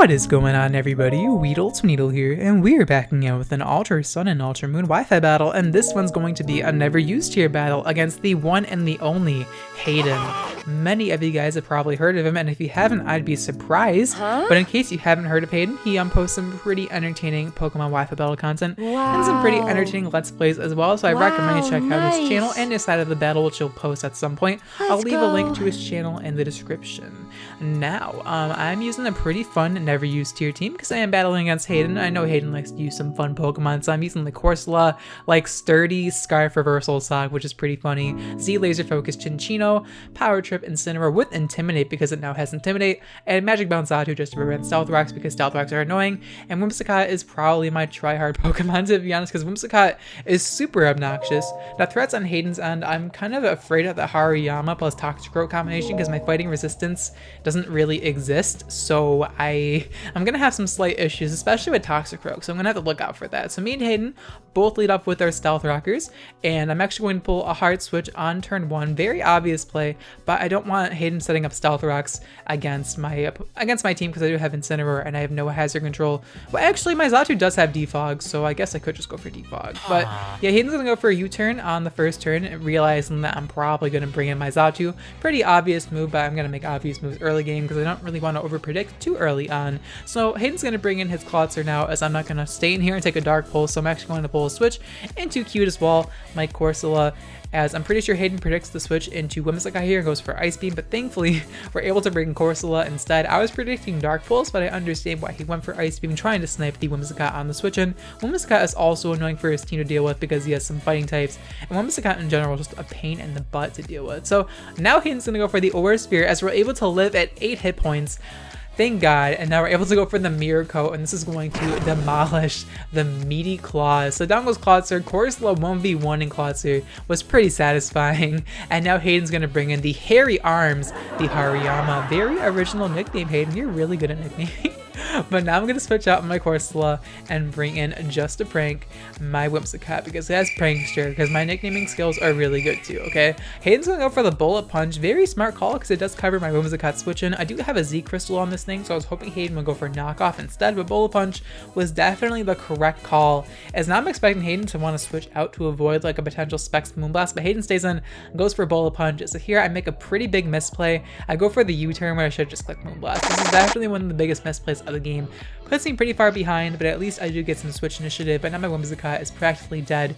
What is going on, everybody? WeedleTwineedle here, and we're backing out with an Ultra Sun and Ultra Moon Wi-Fi battle, and this one's going to be a never used tier battle against the one and the only Haydunn. Many of you guys have probably heard of him, and if you haven't, I'd be surprised. But in case you haven't heard of Haydunn, he posts some pretty entertaining Pokemon Wi-Fi battle content and some pretty entertaining Let's Plays as well, so I recommend you check out his channel and his side of the battle, which he'll post at some point. I'll leave a link to his channel in the description. Now, I'm using a pretty fun never used tier team because I am battling against Haydunn. I know Haydunn likes to use some fun Pokemon, so I'm using the Corsola, like Sturdy, Scarf Reversal Sock, which is pretty funny, Z Laser Focus Chinchino, Power Trip Incineroar with Intimidate because it now has Intimidate, and Magic Bounce Xatu just to prevent Stealth Rocks because Stealth Rocks are annoying, and Whimsicott is probably my try-hard Pokemon to be honest because Whimsicott is super obnoxious. Now threats on Haydunn's end, I'm kind of afraid of the Hariyama plus Toxicroak combination because my fighting resistance doesn't really exist, so I'm gonna have some slight issues, especially with Toxicroak, so I'm gonna have to look out for that. So me and Haydunn both lead up with our Stealth Rockers, and I'm actually going to pull a Hard Switch on turn 1. Very obvious play, but I don't want Haydunn setting up Stealth Rocks against my team because I do have Incineroar and I have no hazard control. Well, actually, my Xatu does have Defog, so I guess I could just go for Defog. But yeah, Haydunn's gonna go for a U-turn on the first turn, realizing that I'm probably gonna bring in my Xatu. Pretty obvious move, but I'm gonna make obvious moves early game because I don't really want to over-predict too early on. So Haydunn's going to bring in his Clotzer now, as I'm not going to stay in here and take a Dark Pulse, so I'm actually going to pull a switch into Cute as well, my Corsola, as I'm pretty sure Haydunn predicts the switch into Whimsicott here and goes for Ice Beam, but thankfully we're able to bring Corsola instead. I was predicting Dark Pulse, but I understand why he went for Ice Beam, trying to snipe the Whimsicott on the switch in. Whimsicott is also annoying for his team to deal with because he has some fighting types, and Whimsicott in general is just a pain in the butt to deal with. So now Haydunn's going to go for the Aura Sphere as we're able to live at 8 hit points. Thank God, and now we're able to go for the Mirror Coat, and this is going to demolish the meaty claws. So down goes Clotzer. Corsola 1v1 in Clotzer was pretty satisfying, and now Haydunn's gonna bring in the Hairy Arms, the Hariyama. Very original nickname, Haydunn. You're really good at nicknaming. But now I'm gonna switch out my Corsola and bring in just a prank my Whimsicott because it has Prankster, because my nicknaming skills are really good too, okay? Haydunn's gonna go for the Bullet Punch. Very smart call because it does cover my Whimsicott switch in. I do have a Z Crystal on this thing, so I was hoping Haydunn would go for Knockoff instead, but Bullet Punch was definitely the correct call, as now I'm expecting Haydunn to want to switch out to avoid like a potential Specs Moonblast, but Haydunn stays in and goes for Bullet Punch. So here I make a pretty big misplay. I go for the U-turn where I should have just clicked Moonblast. This is definitely one of the biggest misplays of the game. Puts me pretty far behind, but at least I do get some switch initiative, but now my Whimsicott is practically dead.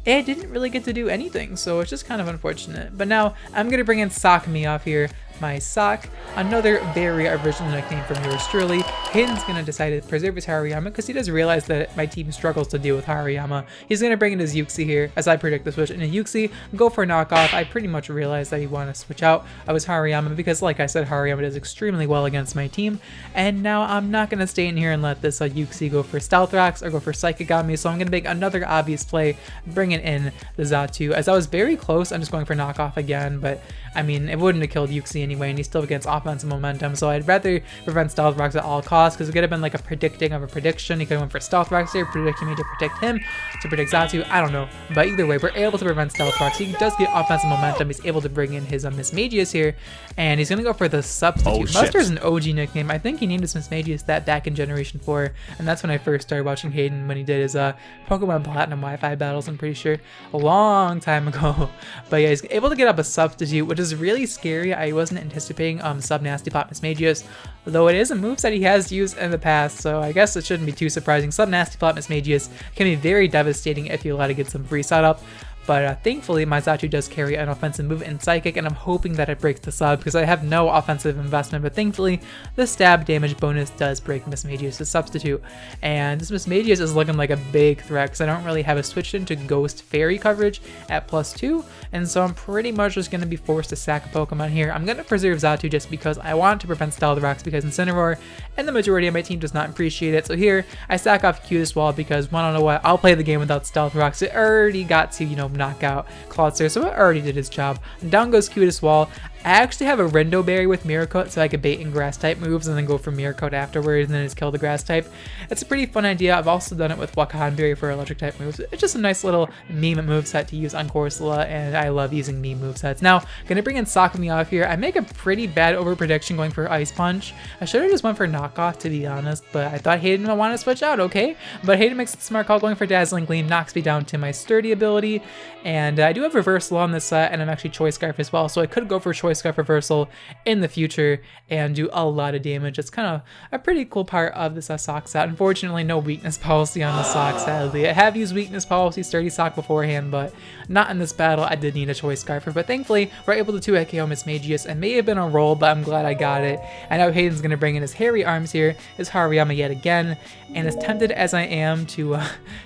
It didn't really get to do anything, so it's just kind of unfortunate. But now I'm going to bring in Sock Me off here. My Sock, another very original nickname from yours truly. Haydunn's going to decide to preserve his Hariyama because he does realize that my team struggles to deal with Hariyama. He's going to bring in his Uxie here as I predict the switch into Uxie, go for Knockoff. I pretty much realized that he wanted to switch out of his Hariyama because, like I said, Hariyama does extremely well against my team. And now I'm not going to stay in here and let this Uxie go for Stealth Rocks or go for Psychigami, so I'm going to make another obvious play, bringing in the Xatu. As I was very close, I'm just going for Knockoff again, but I mean, it wouldn't have killed Uxie anyway, and he still gets offensive momentum, so I'd rather prevent Stealth Rocks at all costs, because it could have been like a predicting of a prediction. He could have went for Stealth Rocks here, predicting me to predict him, to predict Xatu, I don't know. But either way, we're able to prevent Stealth Rocks. He does get offensive momentum. He's able to bring in his Mismagius here, and he's going to go for the Substitute. Muster's an OG nickname. I think he named his Mismagius that back in Generation 4, and that's when I first started watching Haydunn, when he did his Pokemon Platinum Wi-Fi battles, I'm pretty sure, a long time ago. But yeah, he's able to get up a Substitute, which is really scary. I wasn't anticipating Sub Nasty Plot Mismagius, though it is a move that he has used in the past, so I guess it shouldn't be too surprising. Sub Nasty Plot Mismagius can be very devastating if you allow to get some free setup. But thankfully, my Xatu does carry an offensive move in Psychic, and I'm hoping that it breaks the sub because I have no offensive investment. But thankfully, the stab damage bonus does break Mismagius' Substitute. And this Mismagius is looking like a big threat because I don't really have a switched into Ghost Fairy coverage at +2. And so I'm pretty much just going to be forced to sack a Pokemon here. I'm going to preserve Xatu just because I want to prevent Stealth Rocks because Incineroar and the majority of my team does not appreciate it. So here, I sack off Cute as well because, wanna know what, I'll play the game without Stealth Rocks. It already got to, knock out Clotzer, so it already did its job. Down goes Cute as well. I actually have a Rindo Berry with Mirror Coat so I could bait in grass type moves and then go for Mirror Coat afterwards and then just kill the grass type. It's a pretty fun idea. I've also done it with Wakan Berry for electric type moves. It's just a nice little meme moveset to use on Corsola, and I love using meme movesets. Now, gonna bring in Sakumi off here. I make a pretty bad over prediction going for Ice Punch. I should have just went for Knockoff, to be honest, but I thought Haydunn would want to switch out, okay? But Haydunn makes the smart call going for Dazzling Gleam, knocks me down to my Sturdy ability, and I do have Reversal on this set, and I'm actually Choice Scarf as well, so I could go for Choice Scarf Reversal in the future and do a lot of damage. It's kind of a pretty cool part of this sock set. Unfortunately, no weakness policy on the sock, sadly. I have used weakness policy Sturdy Sock beforehand, but not in this battle. I did need a Choice Scarfer, but thankfully we're able to 2-hit KO Miss Magius. It may have been a roll, but I'm glad I got it. I know Haydunn's going to bring in his hairy arms here, his Hariyama yet again, and as tempted as I am to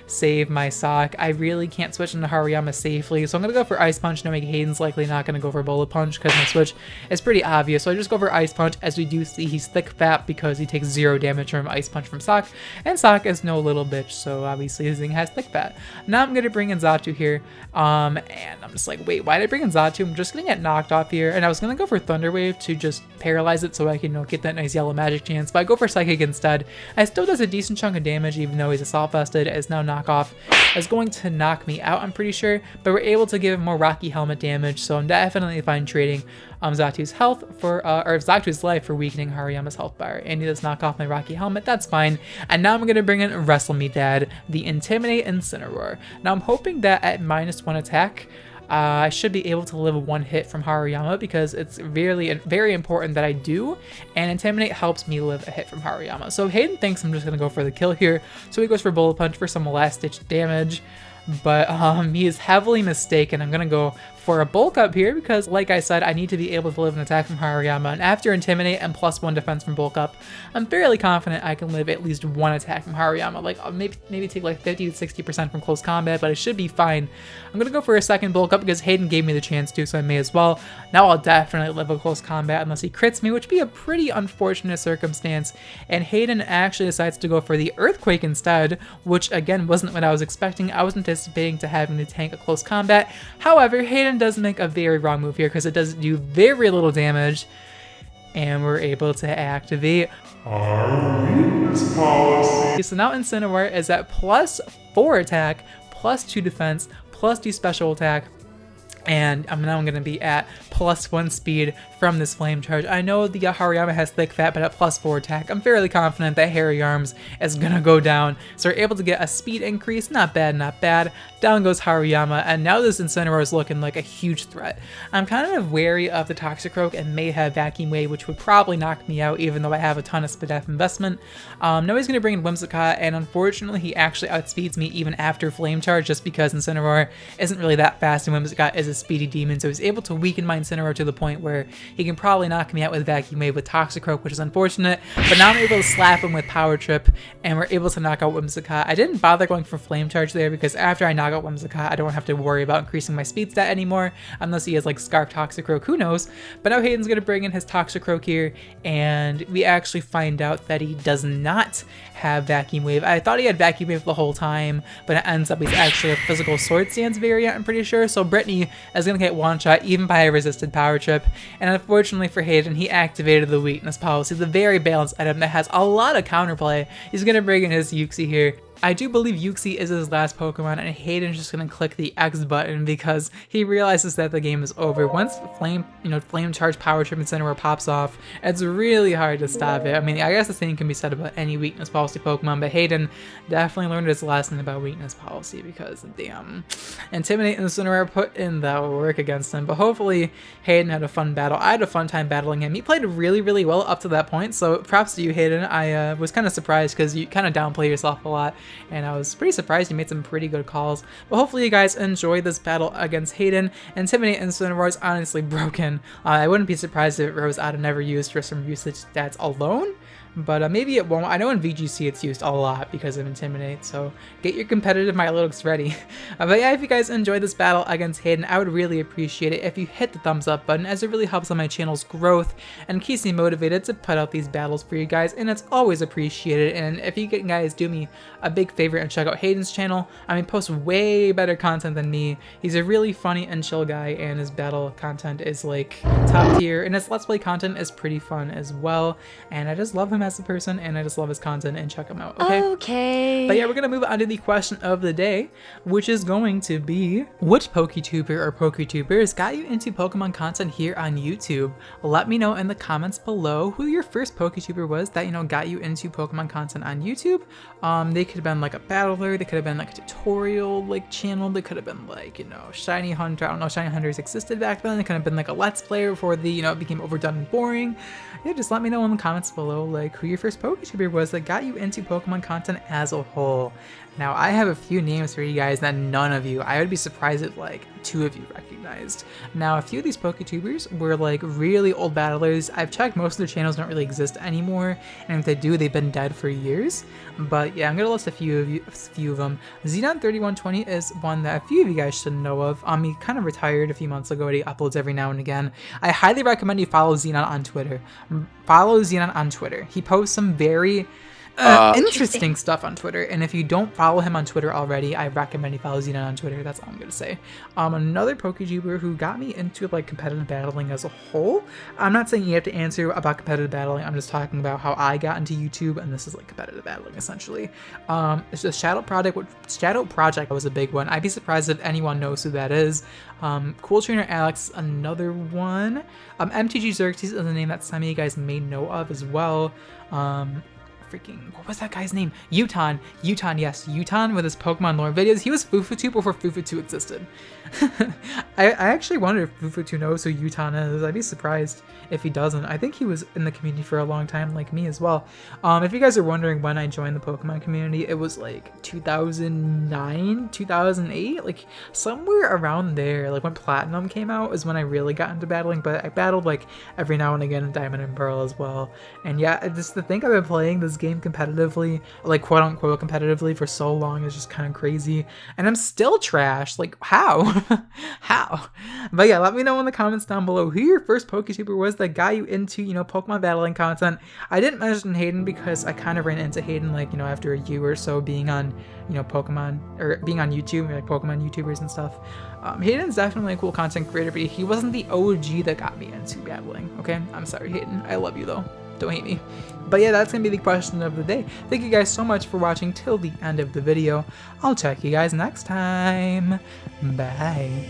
save my sock, I really can't switch into Hariyama safely, so I'm going to go for Ice Punch, knowing Haydunn's likely not going to go for Bullet Punch because my switch is pretty obvious, so I just go for Ice Punch, as we do see he's thick fat because he takes 0 damage from Ice Punch from Sock, and Sock is no little bitch, so obviously his thing has thick fat. Now I'm going to bring in Xatu here, and I'm just like, wait, why did I bring in Xatu? I'm just going to get knocked off here, and I was going to go for Thunder Wave to just paralyze it so I can, get that nice yellow magic chance, but I go for Psychic instead. I still does a decent chunk of damage even though he's Assault Vested, as now Knockoff is going to knock me out, I'm pretty sure, but we're able to give him more Rocky Helmet damage, so I'm definitely fine trading Xatu's health for, or Xatu's life for weakening Hariyama's health bar, and he does knock off my Rocky Helmet, that's fine. And now I'm going to bring in Wrestle Me Dad, the Intimidate Incineroar. Now I'm hoping that at -1 attack, I should be able to live 1 hit from Hariyama because it's really very important that I do, and Intimidate helps me live a hit from Hariyama. So Haydunn thinks I'm just going to go for the kill here, so he goes for Bullet Punch for some last-ditch damage, but he is heavily mistaken. I'm going to go for a bulk up here because, like I said, I need to be able to live an attack from Hariyama, and after Intimidate and +1 defense from bulk up, I'm fairly confident I can live at least 1 attack from Hariyama. Like, I'll maybe take like 50 to 60% from close combat, but it should be fine. I'm gonna go for a second bulk up because Haydunn gave me the chance to, so I may as well. Now I'll definitely live a close combat unless he crits me, which would be a pretty unfortunate circumstance, and Haydunn actually decides to go for the Earthquake instead, which again wasn't what I was expecting. I was anticipating to having to tank a close combat. However, Haydunn does make a very wrong move here because it does do very little damage, and we're able to activate our weakness policy. So now Incineroar is at +4 attack, +2 defense, +2 special attack, and now I'm going to be at +1 speed from this flame charge. I know the Hariyama has thick fat, but at +4 attack, I'm fairly confident that Hairy Arms is going to go down. So we're able to get a speed increase. Not bad, not bad. Down goes Hariyama, and now this Incineroar is looking like a huge threat. I'm kind of wary of the Toxicroak and may have Vacuum Wave, which would probably knock me out, even though I have a ton of Spadef investment. Now he's going to bring in Whimsicott, and unfortunately he actually outspeeds me even after Flame Charge, just because Incineroar isn't really that fast, and Whimsicott is a speedy demon, so he's able to weaken my Incineroar to the point where he can probably knock me out with Vacuum Wave with Toxicroak, which is unfortunate, but now I'm able to slap him with Power Trip, and we're able to knock out Whimsicott. I didn't bother going for Flame Charge there, because after I knock out Whimsicott, I don't have to worry about increasing my speed stat anymore, unless he has like Scarf Toxicroak, who knows. But now Haydunn's gonna bring in his Toxicroak here, and we actually find out that he does not have Vacuum Wave. I thought he had Vacuum Wave the whole time, but it ends up he's actually a physical Sword Stance variant, I'm pretty sure. So Brittany is gonna get one shot even by a resisted Power Trip, and unfortunately for Haydunn, he activated the weakness policy, the very balanced item that has a lot of counterplay. He's gonna bring in his Uxie here. I do believe Uxie is his last Pokemon, and Haydunn's just gonna click the X button because he realizes that the game is over. Once Flame Charge Power Trip Incineroar pops off, it's really hard to stop it. I mean, I guess the same can be said about any weakness policy Pokemon, but Haydunn definitely learned his lesson about weakness policy because, damn, Intimidate and Incineroar put in the work against him. But hopefully, Haydunn had a fun battle. I had a fun time battling him. He played really, really well up to that point, so props to you, Haydunn. I was kind of surprised because you kind of downplay yourself a lot, and I was pretty surprised you made some pretty good calls. But hopefully you guys enjoyed this battle against Haydunn. Intimidate and Incineroar is honestly broken. I wouldn't be surprised if it rose out of never used just from usage stats alone, but maybe it won't. I know in VGC it's used a lot because of Intimidate, so get your competitive Milotics ready. But yeah, if you guys enjoyed this battle against Haydunn, I would really appreciate it if you hit the thumbs up button, as it really helps on my channel's growth and keeps me motivated to put out these battles for you guys, and it's always appreciated. And if you guys do me a big favor and check out Haydunn's channel, I mean, posts way better content than me. He's a really funny and chill guy, and his battle content is like top tier, and his Let's Play content is pretty fun as well. And I just love him as a person, and I just love his content, and check him out, okay? Okay. But yeah, we're gonna move on to the question of the day, which is going to be, which PokeTuber or PokeTubers got you into Pokemon content here on YouTube? Let me know in the comments below who your first PokeTuber was that, you know, got you into Pokemon content on YouTube. They could have been like a battler, they could have been like a tutorial like channel, they could have been like, you know, Shiny Hunter. I don't know, Shiny Hunters existed back then. They could have been like a Let's Player before the, you know, it became overdone and boring. Yeah, just let me know in the comments below like who your first PokeTuber was that got you into Pokemon content as a whole. Now, I have a few names for you guys that none of you, I would be surprised if like 2 of you recognized. Now, a few of these PokeTubers were like really old battlers. I've checked, most of their channels don't really exist anymore, and if they do, they've been dead for years. But yeah, I'm gonna list a few of them. Xenon3120 is one that a few of you guys should know of. He kind of retired a few months ago, and he uploads every now and again. I highly recommend you follow Xenon on Twitter. Follow Xenon on Twitter. He posts some very interesting stuff on Twitter, and if you don't follow him on Twitter already, I recommend you follow Xenon on Twitter. That's all I'm gonna say. Another PokeTuber who got me into like competitive battling as a whole. I'm not saying you have to answer about competitive battling. I'm just talking about how I got into YouTube, and this is like competitive battling essentially. It's the Shadow Project was a big one. I'd be surprised if anyone knows who that is. Cool Trainer Alex, another one. MTG Xerxes is a name that some of you guys may know of as well. What was that guy's name? Uton, yes, Uton with his Pokemon lore videos. He was Fufutu before Fufutu existed. I actually wonder if Fufutu knows who Uton is. I'd be surprised if he doesn't. I think he was in the community for a long time, like me as well. If you guys are wondering when I joined the Pokemon community, it was like 2009, 2008, like somewhere around there. Like when Platinum came out is when I really got into battling, but I battled like every now and again in Diamond and Pearl as well. And yeah, just to think I've been playing this game competitively, like quote unquote competitively, for so long is just kind of crazy, and I'm still trash. Like how? How? But yeah, let me know in the comments down below who your first PokeTuber was that got you into, you know, Pokemon battling content. I didn't mention Haydunn because I kind of ran into Haydunn like, you know, after a year or so being on, you know, Pokemon, or being on YouTube, like Pokemon YouTubers and stuff. Haydunn's definitely a cool content creator, but he wasn't the OG that got me into battling, okay? I'm sorry, Haydunn. I love you though. Don't hate me. But yeah, that's gonna be the question of the day. Thank you guys so much for watching till the end of the video. I'll check you guys next time. Bye.